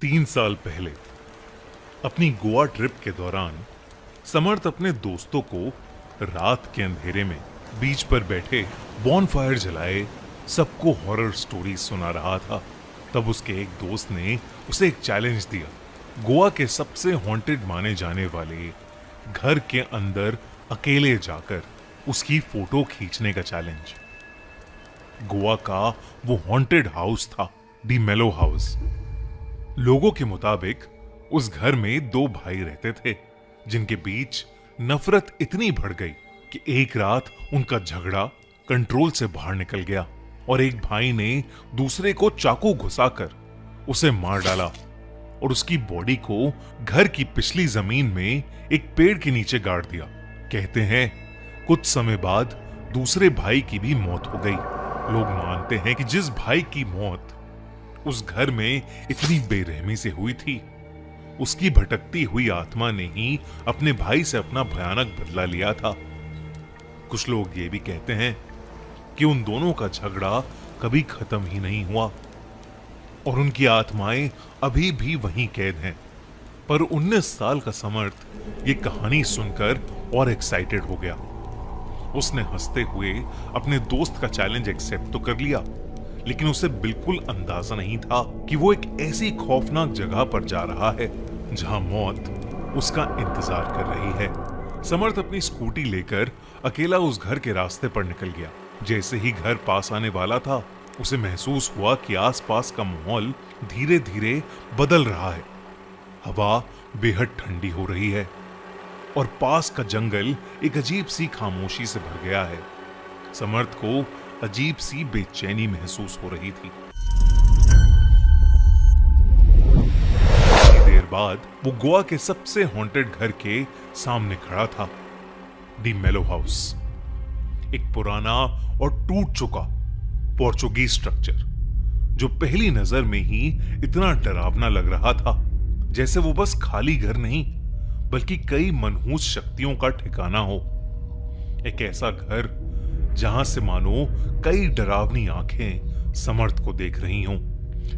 3 साल पहले अपनी गोवा ट्रिप के दौरान समर्थ अपने दोस्तों को रात के अंधेरे में बीच पर बैठे बॉनफायर जलाए सबको हॉरर स्टोरी सुना रहा था। तब उसके एक दोस्त ने उसे एक चैलेंज दिया, गोवा के सबसे हॉन्टेड माने जाने वाले घर के अंदर अकेले जाकर उसकी फोटो खींचने का चैलेंज। गोवा का वो हॉन्टेड हाउस था डी मेलो हाउस। लोगों के मुताबिक उस घर में 2 भाई रहते थे जिनके बीच नफरत इतनी बढ़ गई कि एक रात उनका झगड़ा कंट्रोल से बाहर निकल गया और एक भाई ने दूसरे को चाकू घुसाकर उसे मार डाला और उसकी बॉडी को घर की पिछली जमीन में एक पेड़ के नीचे गाड़ दिया। कहते हैं कुछ समय बाद दूसरे भाई की भी मौत हो गई। लोग मानते हैं कि जिस भाई की मौत उस घर में इतनी बेरहमी से हुई थी, उसकी भटकती हुई आत्मा ने ही अपने भाई से अपना भयानक बदला लिया था। कुछ लोग ये भी कहते हैं कि उन दोनों का झगड़ा कभी खत्म ही नहीं हुआ और उनकी आत्माएं अभी भी वहीं कैद हैं। पर 19 साल का समर्थ ये कहानी सुनकर और एक्साइटेड हो गया। उसने हंसते हुए अपने दोस्त का चैलेंज एक्सेप्ट तो कर लिया, लेकिन उसे बिल्कुल अंदाजा नहीं था कि वो एक ऐसी खौफनाक जगह पर जा रहा है जहां मौत उसका इंतजार कर रही है। समर्थ अपनी स्कूटी लेकर अकेला उस घर के रास्ते पर निकल गया। जैसे ही घर पास आने वाला था, उसे महसूस हुआ कि आसपास का माहौल धीरे धीरे बदल रहा है। हवा बेहद ठंडी हो रही है और पास का जंगल एक अजीब सी खामोशी से भर गया है। समर्थ को अजीब सी बेचैनी महसूस हो रही थी। देर बाद वो गोवा के सबसे हॉन्टेड घर के सामने खड़ा था, डी मेलो हाउस। एक पुराना और टूट चुका पोर्चुगीज स्ट्रक्चर जो पहली नजर में ही इतना डरावना लग रहा था, जैसे वो बस खाली घर नहीं बल्कि कई मनहूस शक्तियों का ठिकाना हो। एक ऐसा घर जहां से मानो कई डरावनी आंखें समर्थ को देख रही हों।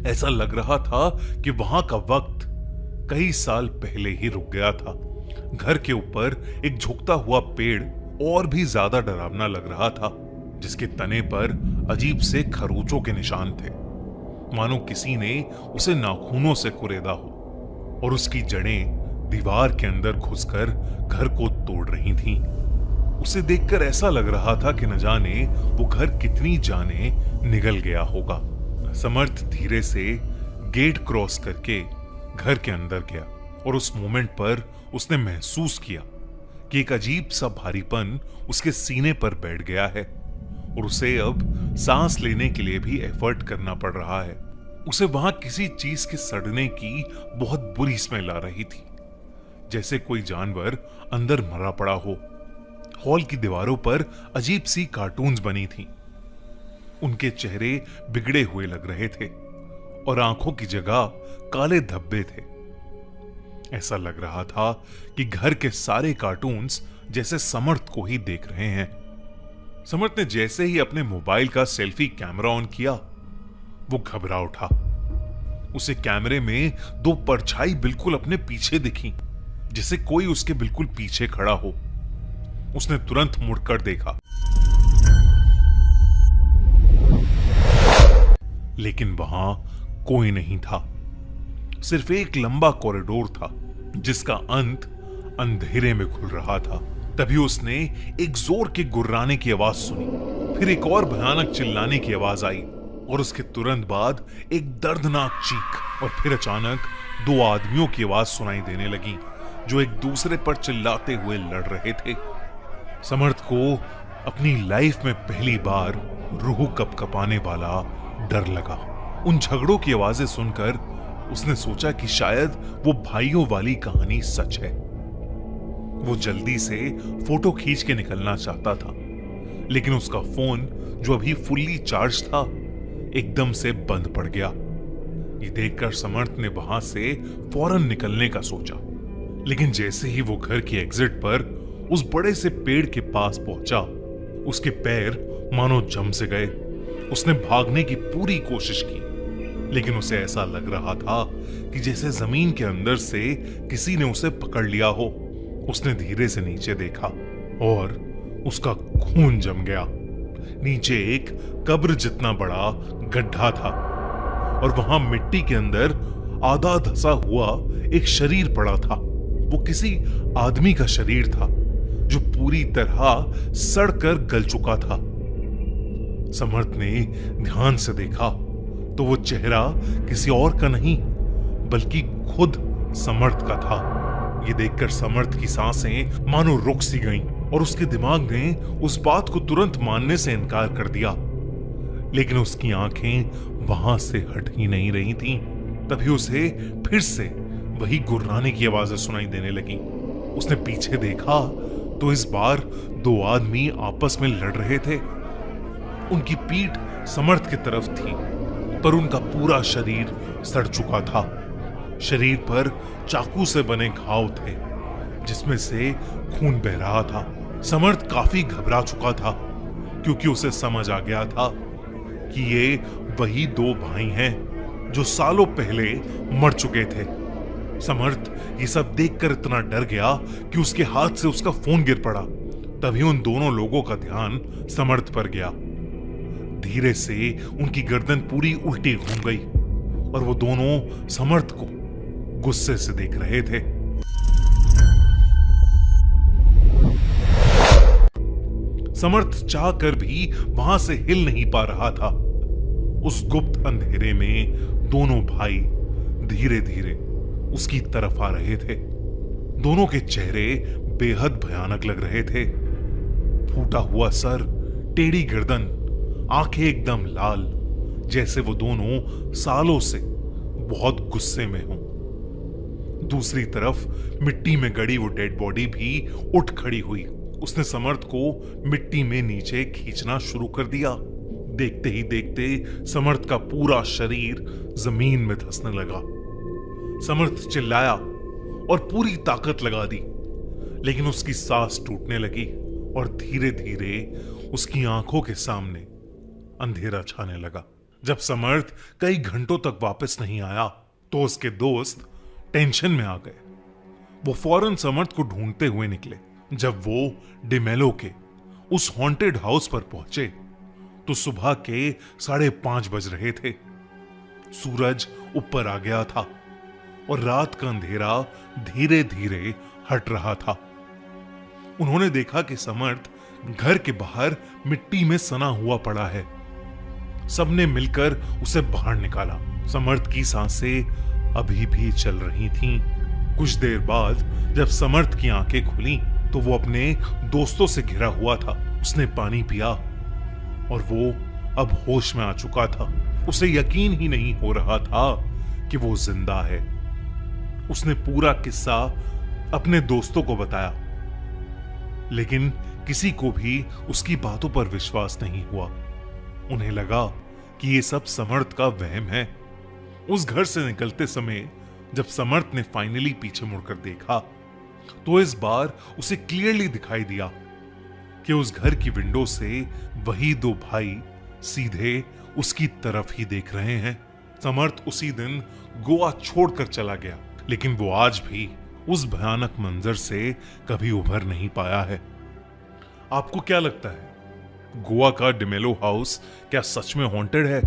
ऐसा लग रहा था कि वहां का वक्त कई साल पहले ही रुक गया था। घर के ऊपर एक झुकता हुआ पेड़ और भी ज्यादा डरावना लग रहा था, जिसके तने पर अजीब से खरोंचों के निशान थे, मानो किसी ने उसे नाखूनों से कुरेदा हो और उसकी जड़ें दीवार के अंदर घुसकर घर को तोड़ रही थीं। उसे देखकर ऐसा लग रहा था कि न जाने वो घर कितनी जाने निगल गया होगा। समर्थ धीरे से गेट क्रॉस करके घर के अंदर गया और उस मोमेंट पर उसने महसूस किया कि एक अजीब सा भारीपन उसके सीने पर बैठ गया है और उसे अब सांस लेने के लिए भी एफर्ट करना पड़ रहा है। उसे वहां किसी चीज के सड़ने की बहुत बुरी स्मेल आ रही थी, जैसे कोई जानवर अंदर मरा पड़ा हो। हॉल की दीवारों पर अजीब सी कार्टून्स बनी थी। उनके चेहरे बिगड़े हुए लग रहे थे और आंखों की जगह काले धब्बे थे। ऐसा लग रहा था कि घर के सारे कार्टून्स जैसे समर्थ को ही देख रहे हैं। समर्थ ने जैसे ही अपने मोबाइल का सेल्फी कैमरा ऑन किया, वो घबरा उठा। उसे कैमरे में 2 परछाई बिल्कुल अपने पीछे दिखी, जैसे कोई उसके बिल्कुल पीछे खड़ा हो। उसने तुरंत मुड़कर देखा, लेकिन वहां कोई नहीं था। सिर्फ एक लंबा कॉरिडोर था जिसका अंत अंधेरे में खुल रहा था। तभी उसने एक जोर के गुर्राने की आवाज सुनी, फिर एक और भयानक चिल्लाने की आवाज आई और उसके तुरंत बाद एक दर्दनाक चीख और फिर अचानक 2 आदमियों की आवाज सुनाई देने लगी जो एक दूसरे पर चिल्लाते हुए लड़ रहे थे। समर्थ को अपनी लाइफ में पहली बार रूह कपकपाने वाला डर लगा। उन झगड़ों की आवाजें सुनकर उसने सोचा कि शायद वो भाइयों वाली कहानी सच है। वो जल्दी से फोटो खींच के निकलना चाहता था, लेकिन उसका फोन जो अभी फुल्ली चार्ज था एकदम से बंद पड़ गया। ये देखकर समर्थ ने वहां से फौरन निकलने का सोचा, लेकिन जैसे ही वो घर की एग्जिट पर उस बड़े से पेड़ के पास पहुंचा, उसके पैर मानो जम से गए। उसने भागने की पूरी कोशिश की, लेकिन उसे ऐसा लग रहा था कि जैसे जमीन के अंदर से किसी ने उसे पकड़ लिया हो। उसने धीरे से नीचे देखा और उसका खून जम गया। नीचे एक कब्र जितना बड़ा गड्ढा था और वहां मिट्टी के अंदर आधा धसा हुआ एक शरीर पड़ा था। वो किसी आदमी का शरीर था जो पूरी तरह सड़कर गल चुका था। समर्थ ने ध्यान से देखा तो वो चेहरा किसी और का नहीं बल्कि खुद समर्थ का था। ये देखकर समर्थ की सांसें मानो रुक सी गईं और उसके दिमाग ने उस बात को तुरंत मानने से इनकार कर दिया। लेकिन उसकी आंखें वहां से हट ही नहीं रही थीं। तभी उसे फिर से वही गुर्राने की आवाजें सुनाई देने लगी। उसने पीछे देखा तो इस बार दो आदमी आपस में लड़ रहे थे। उनकी पीठ समर्थ की तरफ थी पर उनका पूरा शरीर सड़ चुका था। शरीर पर चाकू से बने घाव थे जिसमें से खून बह रहा था। समर्थ काफी घबरा चुका था क्योंकि उसे समझ आ गया था कि ये वही दो भाई हैं जो सालों पहले मर चुके थे। समर्थ ये सब देखकर इतना डर गया कि उसके हाथ से उसका फोन गिर पड़ा। तभी उन दोनों लोगों का ध्यान समर्थ पर गया। धीरे से उनकी गर्दन पूरी उल्टी घूम गई और वो दोनों समर्थ को गुस्से से देख रहे थे। समर्थ चाह कर भी वहां से हिल नहीं पा रहा था। उस गुप्त अंधेरे में दोनों भाई धीरे धीरे उसकी तरफ आ रहे थे। दोनों के चेहरे बेहद भयानक लग रहे थे। फूटा हुआ सर, टेढ़ी गर्दन, आंखें एकदम लाल, जैसे वो दोनों सालों से बहुत गुस्से में हों। दूसरी तरफ मिट्टी में गड़ी वो डेड बॉडी भी उठ खड़ी हुई। उसने समर्थ को मिट्टी में नीचे खींचना शुरू कर दिया। देखते ही देखते समर्थ का पूरा शरीर जमीन में धंसने लगा। समर्थ चिल्लाया और पूरी ताकत लगा दी, लेकिन उसकी सांस टूटने लगी और धीरे धीरे उसकी आंखों के सामने अंधेरा छाने लगा। जब समर्थ कई घंटों तक वापस नहीं आया तो उसके दोस्त टेंशन में आ गए। वो फौरन समर्थ को ढूंढते हुए निकले। जब वो डिमेलो के उस हॉन्टेड हाउस पर पहुंचे तो सुबह के 5:30 बज रहे थे। सूरज ऊपर आ गया था और रात का अंधेरा धीरे धीरे हट रहा था। उन्होंने देखा कि समर्थ घर के बाहर मिट्टी में सना हुआ पड़ा है। सबने मिलकर उसे बाहर निकाला। समर्थ की सांसें अभी भी चल रही थीं। कुछ देर बाद जब समर्थ की आंखें खुली तो वो अपने दोस्तों से घिरा हुआ था। उसने पानी पिया और वो अब होश में आ चुका था। उसे यकीन ही नहीं हो रहा था कि वो जिंदा है। उसने पूरा किस्सा अपने दोस्तों को बताया, लेकिन किसी को भी उसकी बातों पर विश्वास नहीं हुआ। उन्हें लगा कि ये सब समर्थ का वहम है। उस घर से निकलते समय जब समर्थ ने फाइनली पीछे मुड़कर देखा तो इस बार उसे क्लियरली दिखाई दिया कि उस घर की विंडो से वही दो भाई सीधे उसकी तरफ ही देख रहे हैं। समर्थ उसी दिन गोवा छोड़कर चला गया, लेकिन वो आज भी उस भयानक मंजर से कभी उभर नहीं पाया है। आपको क्या लगता है, गोवा का डिमेलो हाउस क्या सच में हॉन्टेड है?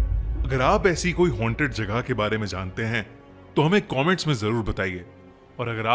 अगर आप ऐसी कोई हॉन्टेड जगह के बारे में जानते हैं तो हमें कमेंट्स में जरूर बताइए। और अगर